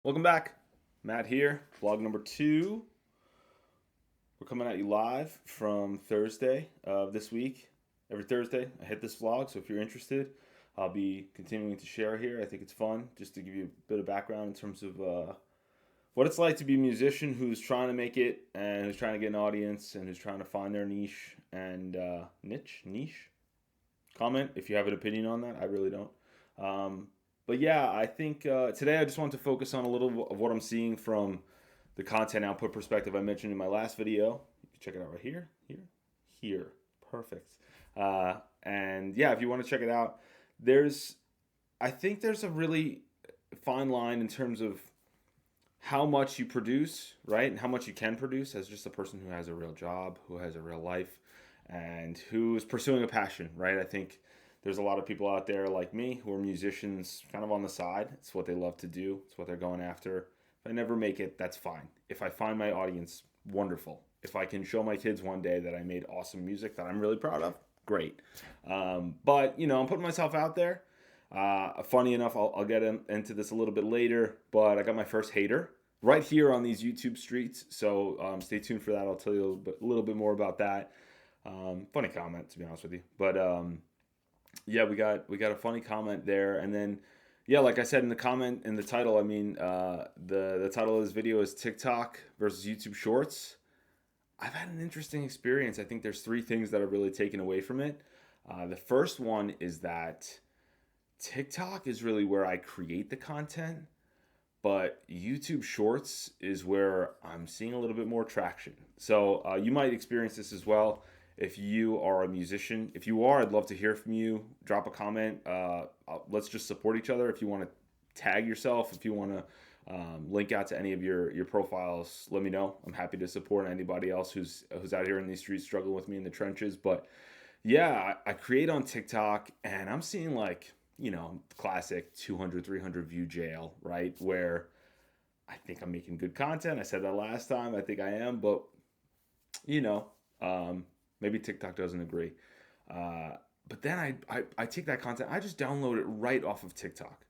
Welcome back. Matt here, vlog number 2. We're coming at you live from Thursday of this week. Every Thursday, I hit this vlog, so if you're interested, I'll be continuing to share here. I think it's fun just to give you a bit of background in terms of what it's like to be a musician who's trying to make it and who's trying to get an audience and who's trying to find their niche and niche. Comment if you have an opinion on that. I really don't. But yeah, I think today I just want to focus on a little of what I'm seeing from the content output perspective I mentioned in my last video. You can check it out right here. Perfect. And yeah, if you want to check it out, I think there's a really fine line in terms of how much you produce, right? And how much you can produce as just a person who has a real job, who has a real life, and who is pursuing a passion, right? I think there's a lot of people out there like me who are musicians kind of on the side. It's what they love to do. It's what they're going after. If I never make it, that's fine. If I find my audience, wonderful. If I can show my kids one day that I made awesome music that I'm really proud of, great. But, I'm putting myself out there. Funny enough, I'll get into this a little bit later, but I got my first hater right here on these YouTube streets. So stay tuned for that. I'll tell you a little bit more about that. Funny comment, to be honest with you. But yeah, we got a funny comment there, and then yeah, like I said in the comment in the title, I mean the title of this video is TikTok versus YouTube Shorts. I've had an interesting experience. I think there's 3 things that I've really taken away from it. The first one is that TikTok is really where I create the content, but YouTube Shorts is where I'm seeing a little bit more traction. So you might experience this as well. If you are a musician, if you are, I'd love to hear from you. Drop a comment. Let's just support each other. If you want to tag yourself, if you want to link out to any of your profiles, let me know. I'm happy to support anybody else who's out here in these streets struggling with me in the trenches. But yeah, I create on TikTok, and I'm seeing classic 200, 300 view jail, right? Where I think I'm making good content. I said that last time. I think I am, but maybe TikTok doesn't agree. But then I take that content, I just download it right off of TikTok.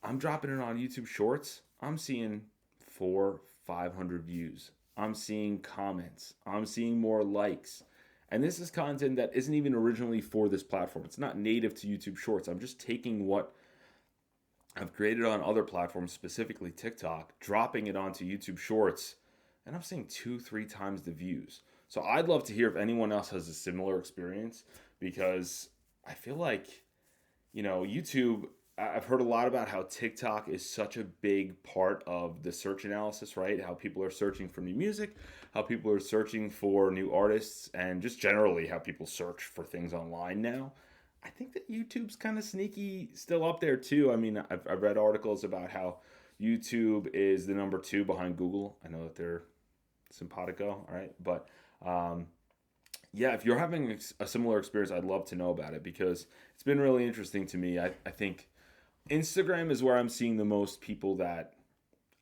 I'm dropping it on YouTube Shorts. I'm seeing 400, 500 views. I'm seeing comments. I'm seeing more likes. And this is content that isn't even originally for this platform. It's not native to YouTube Shorts. I'm just taking what I've created on other platforms, specifically TikTok, dropping it onto YouTube Shorts, and I'm seeing 2, 3 times the views. So I'd love to hear if anyone else has a similar experience, because I feel like, YouTube, I've heard a lot about how TikTok is such a big part of the search analysis, right? How people are searching for new music, how people are searching for new artists, and just generally how people search for things online now. I think that YouTube's kind of sneaky still up there too. I mean, I've read articles about how YouTube is the number 2 behind Google. I know that they're simpatico, all right? But yeah, if you're having a similar experience, I'd love to know about it, because it's been really interesting to me. I think Instagram is where I'm seeing the most people that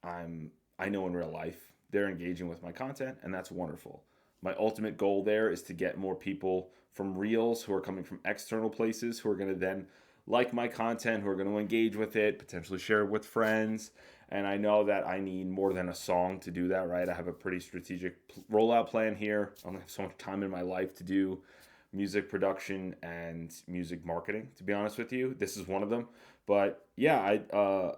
I know in real life. They're engaging with my content, and that's wonderful. My ultimate goal there is to get more people from Reels who are coming from external places, who are going to then like my content, who are going to engage with it, potentially share it with friends. And I know that I need more than a song to do that, right? I have a pretty strategic rollout plan here. I don't have so much time in my life to do music production and music marketing, to be honest with you. This is one of them. But yeah,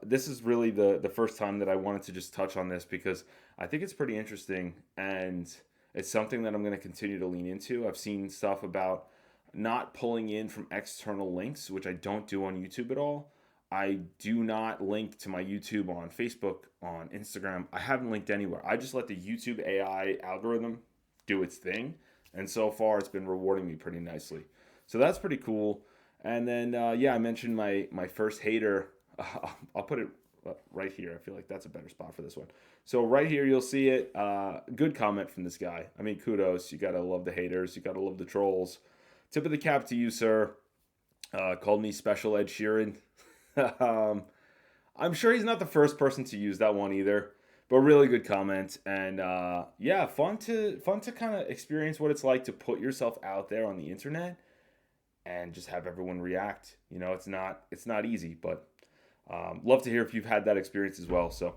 this is really the first time that I wanted to just touch on this, because I think it's pretty interesting, and it's something that I'm going to continue to lean into. I've seen stuff about not pulling in from external links, which I don't do on YouTube at all. I do not link to my YouTube on Facebook, on Instagram. I haven't linked anywhere. I just let the YouTube AI algorithm do its thing. And so far, it's been rewarding me pretty nicely. So that's pretty cool. And then, yeah, I mentioned my first hater. I'll put it right here. I feel like that's a better spot for this one. So right here, you'll see it. Good comment from this guy. I mean, kudos. You got to love the haters. You got to love the trolls. Tip of the cap to you, sir. Called me Special Ed Sheeran. I'm sure he's not the first person to use that one either, but really good comment. And yeah, fun to kind of experience what it's like to put yourself out there on the internet and just have everyone react. It's not easy, but Love to hear if you've had that experience as well. So